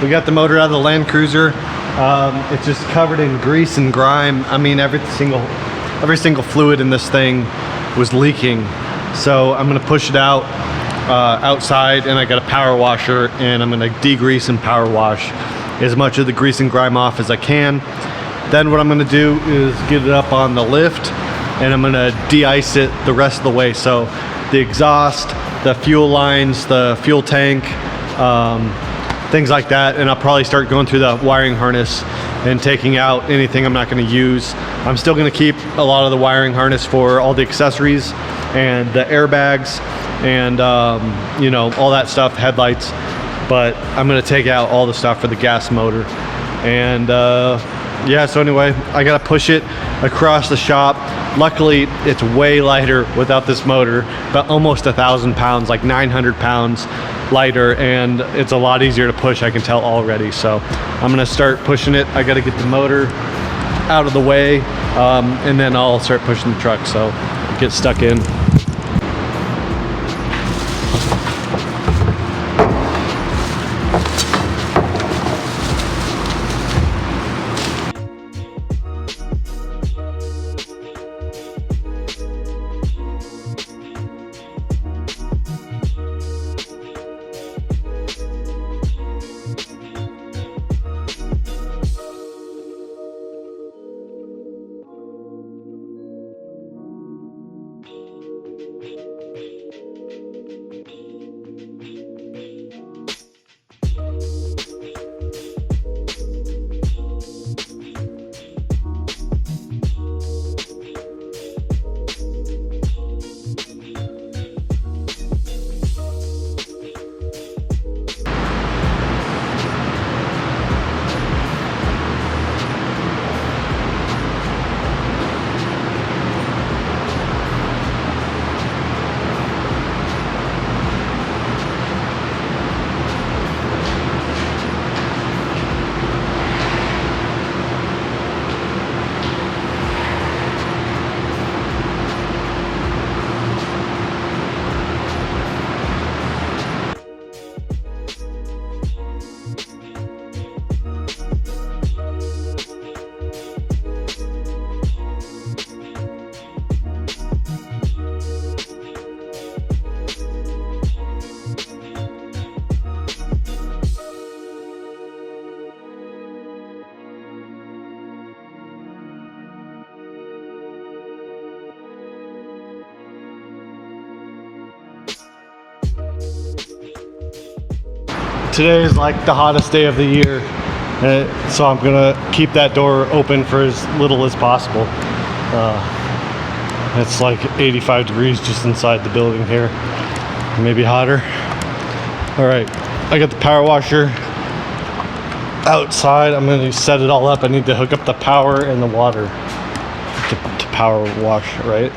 We got the motor out of the Land Cruiser. It's just covered in grease and grime. I mean, every single fluid in this thing was leaking. So I'm gonna push it out outside, and I got a power washer, and I'm gonna degrease and power wash as much of the grease and grime off as I can. Then what I'm gonna do is get it up on the lift, and I'm gonna de-ice it the rest of the way. So the exhaust, the fuel lines, the fuel tank, things like that. And I'll probably start going through the wiring harness and taking out anything I'm not gonna use. I'm still gonna keep a lot of the wiring harness for all the accessories and the airbags and you know, all that stuff, headlights. But I'm gonna take out all the stuff for the gas motor. And yeah, so anyway, I gotta push it across the shop. Luckily, it's way lighter without this motor, about almost 1,000 pounds, like 900 pounds lighter, and it's a lot easier to push, I can tell already. So I'm gonna start pushing it. I gotta get the motor out of the way, and then I'll start pushing the truck, so get stuck in. Today is like the hottest day of the year, so I'm gonna keep that door open for as little as possible. It's like 85 degrees just inside the building here, maybe hotter. All right, I got the power washer outside. I'm gonna set it all up. I need to hook up the power and the water to power wash, right?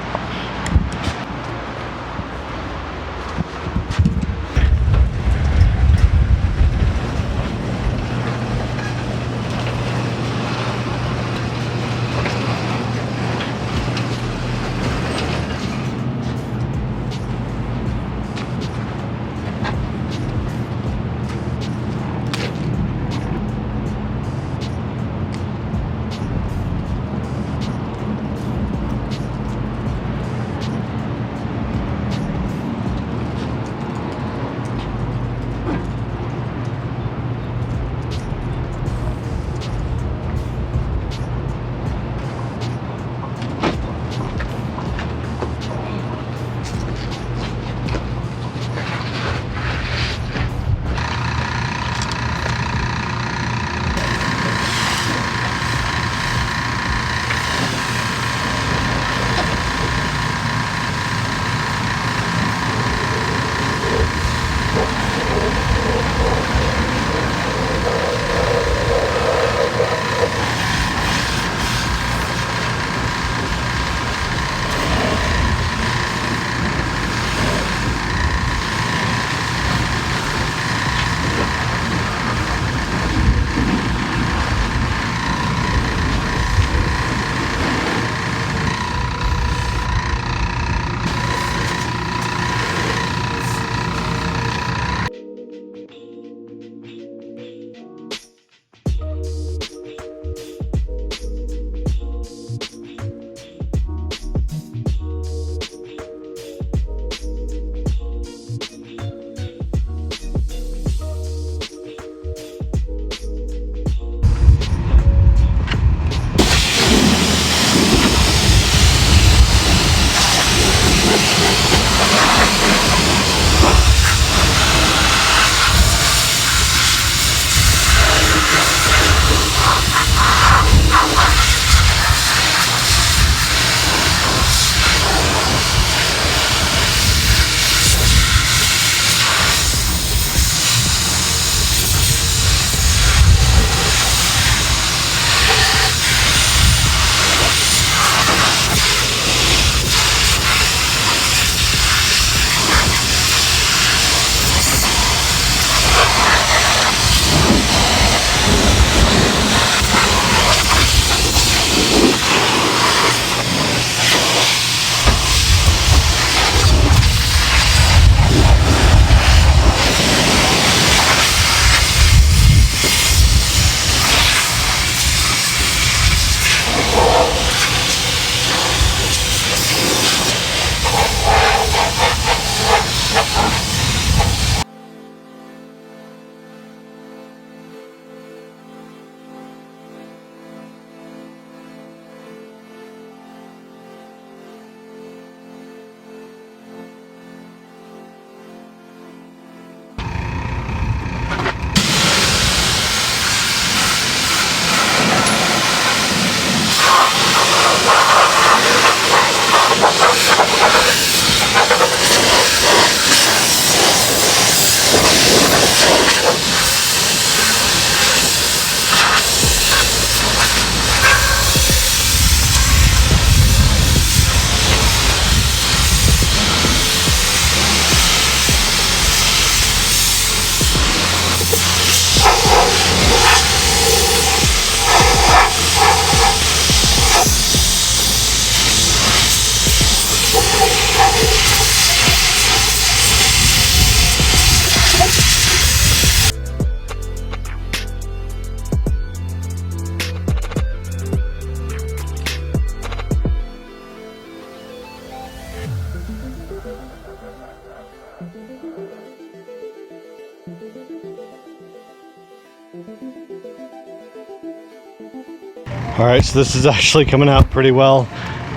All right, so this is actually coming out pretty well.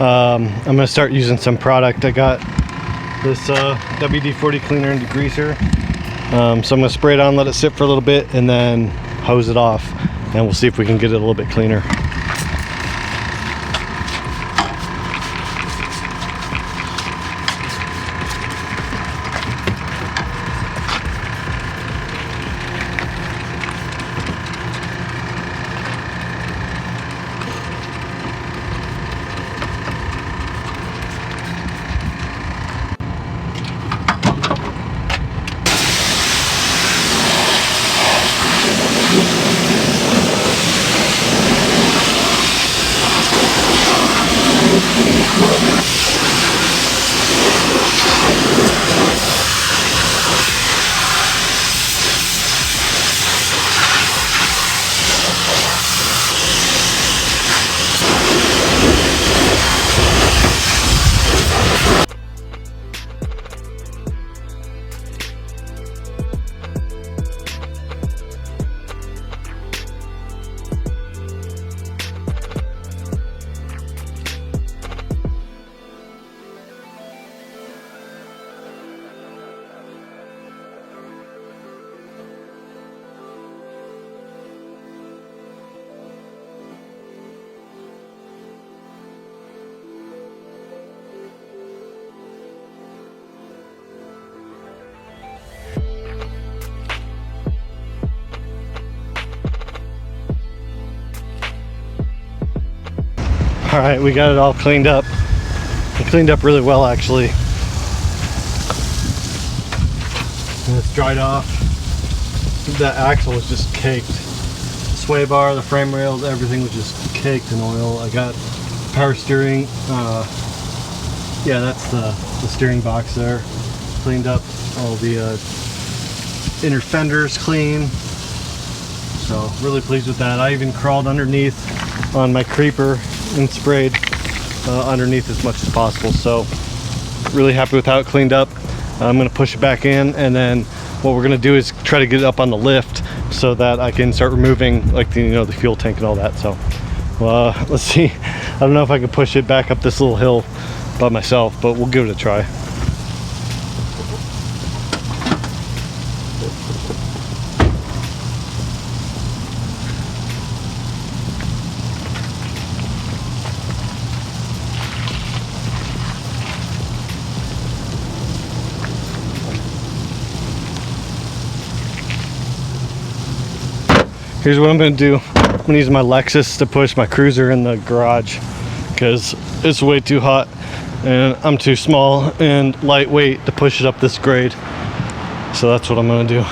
I'm gonna start using some product. I got this WD-40 cleaner and degreaser. So I'm gonna spray it on, let it sit for a little bit, and then hose it off, and we'll see if we can get it a little bit cleaner. All right, we got it all cleaned up. It cleaned up really well, actually. And it's dried off. That axle was just caked. The sway bar, the frame rails, everything was just caked in oil. I got power steering. Yeah, that's the steering box there. Cleaned up all the inner fenders clean. So really pleased with that. I even crawled underneath on my creeper and sprayed underneath as much as possible. So really happy with how it cleaned up. I'm going to push it back in, and then what we're going to do is try to get it up on the lift so that I can start removing, like, the fuel tank and all that. So let's see. I don't know if I can push it back up this little hill by myself, but we'll give it a try. Here's what I'm gonna do. I'm gonna use my Lexus to push my cruiser in the garage because it's way too hot and I'm too small and lightweight to push it up this grade. So that's what I'm gonna do.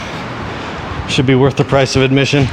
Should be worth the price of admission.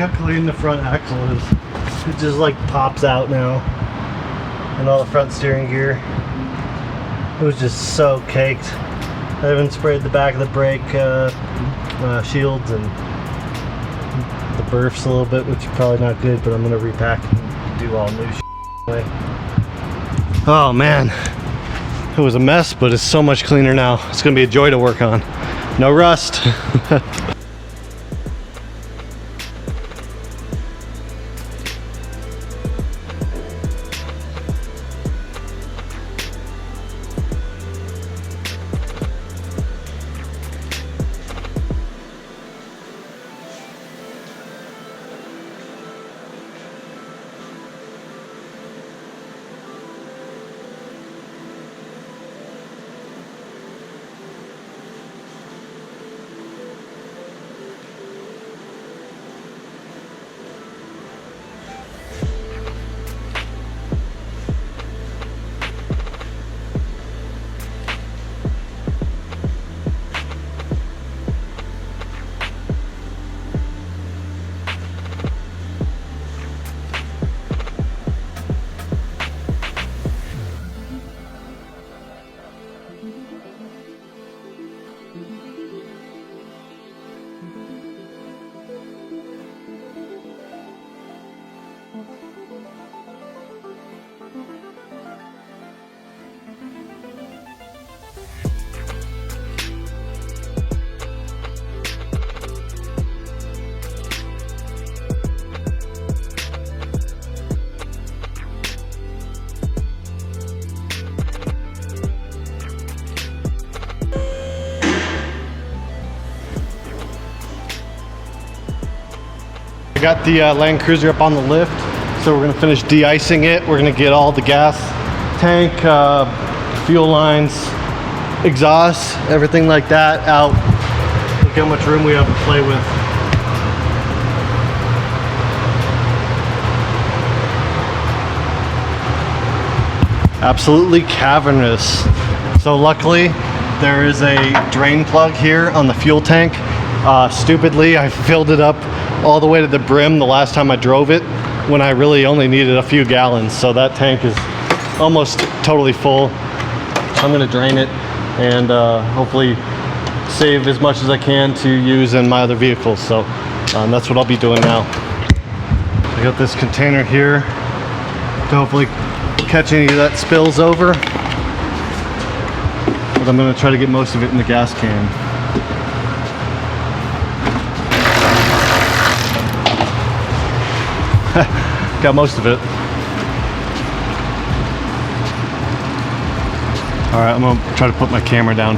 how clean the front axle is. It just like pops out now. And all the front steering gear. It was just so caked. I even sprayed the back of the brake shields and the burfs a little bit, which is probably not good, but I'm gonna repack and do all new shit. Oh man, it was a mess, but it's so much cleaner now. It's gonna be a joy to work on. No rust. Got the Land Cruiser up on the lift, so we're gonna finish de-icing it. We're gonna get all the gas tank, fuel lines, exhaust, everything like that out. Look how much room we have to play with. Absolutely cavernous. So luckily there is a drain plug here on the fuel tank. Stupidly, I filled it up all the way to the brim the last time I drove it when I really only needed a few gallons. So that tank is almost totally full. I'm gonna drain it and hopefully save as much as I can to use in my other vehicles. So that's what I'll be doing now. I got this container here to hopefully catch any of that spills over. But I'm gonna try to get most of it in the gas can. Got most of it. All right, I'm gonna try to put my camera down.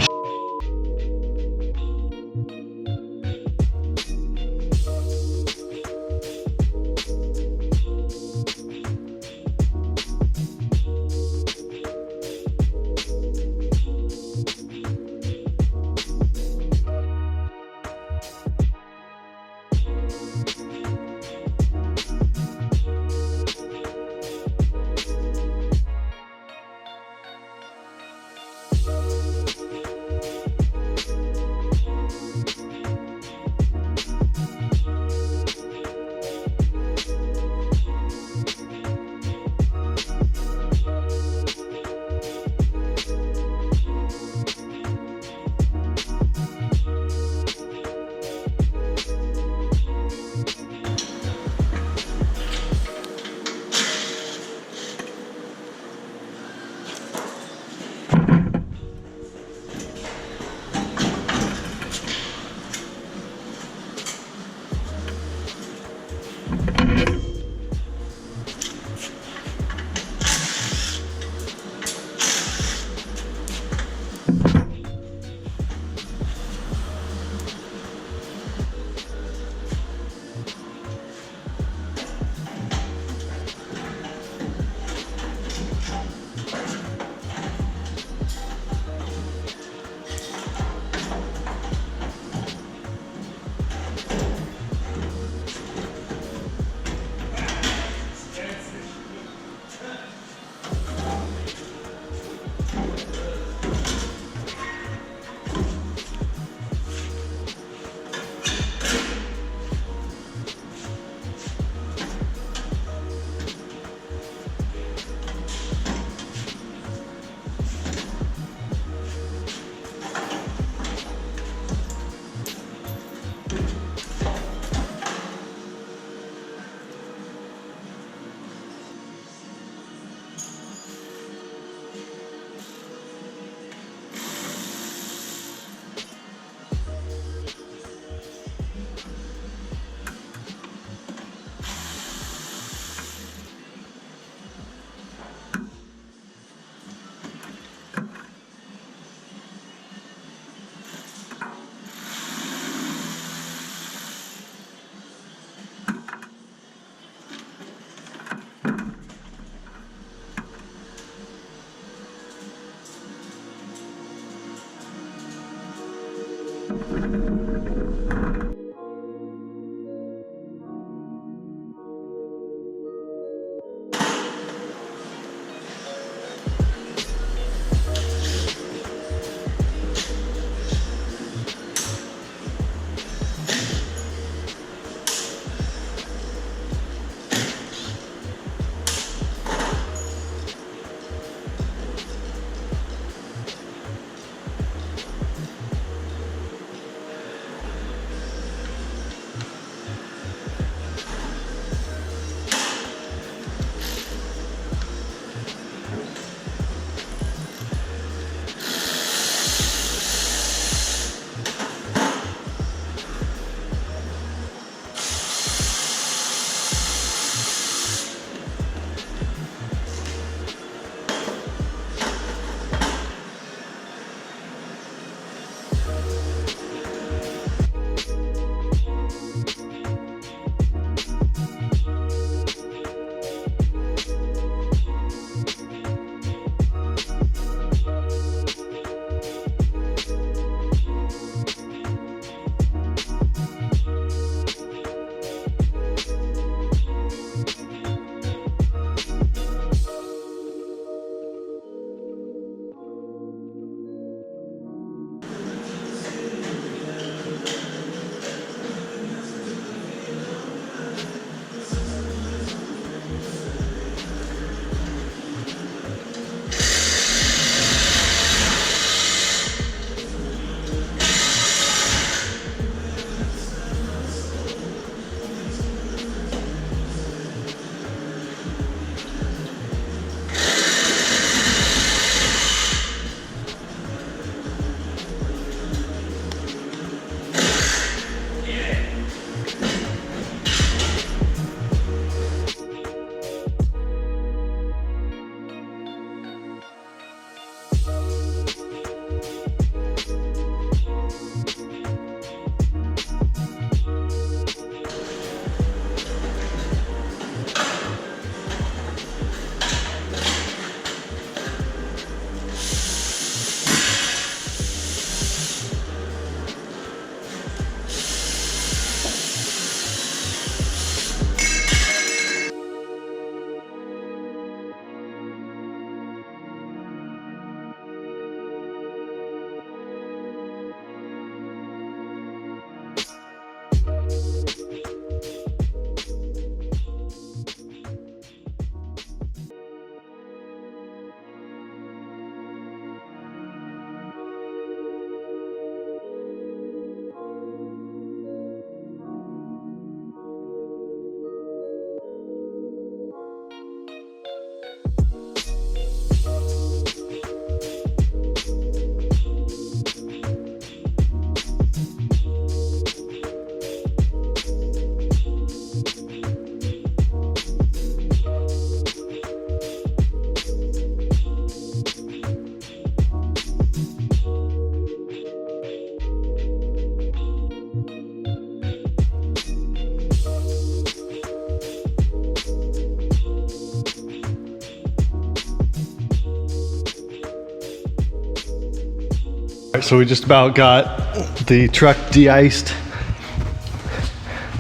So we just about got the truck de-iced,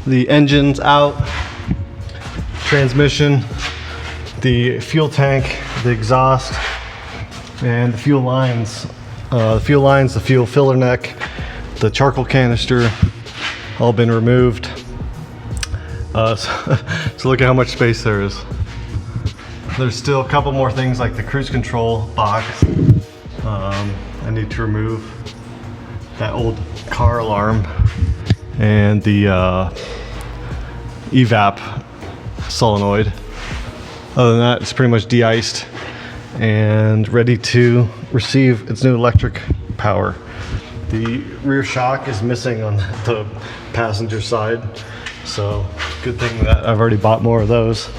the engine's out, transmission, the fuel tank, the exhaust, and the fuel lines. The fuel filler neck, the charcoal canister, all been removed. So look at how much space there is. There's still a couple more things like the cruise control box. I need to remove that old car alarm and the evap solenoid. Other than that, it's pretty much de-iced and ready to receive its new electric power. The rear shock is missing on the passenger side, so good thing that I've already bought more of those.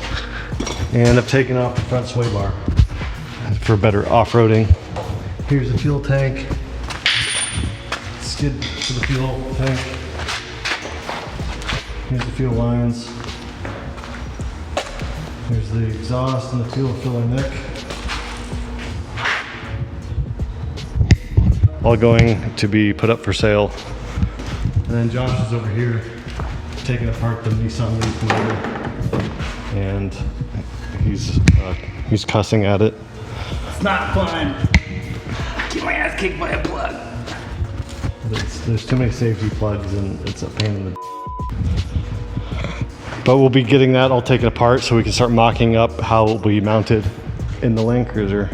And I've taken off the front sway bar for better off-roading. Here's the fuel tank. Skid to the fuel tank. Here's the fuel lines. Here's the exhaust and the fuel filler neck. all going to be put up for sale. And then Josh is over here taking apart the Nissan Leaf motor, and he's cussing at it. It's not fun. Get my ass kicked by a plug. There's too many safety plugs and it's a pain in the. But we'll be getting that all taken apart so we can start mocking up how it will be mounted in the Land Cruiser.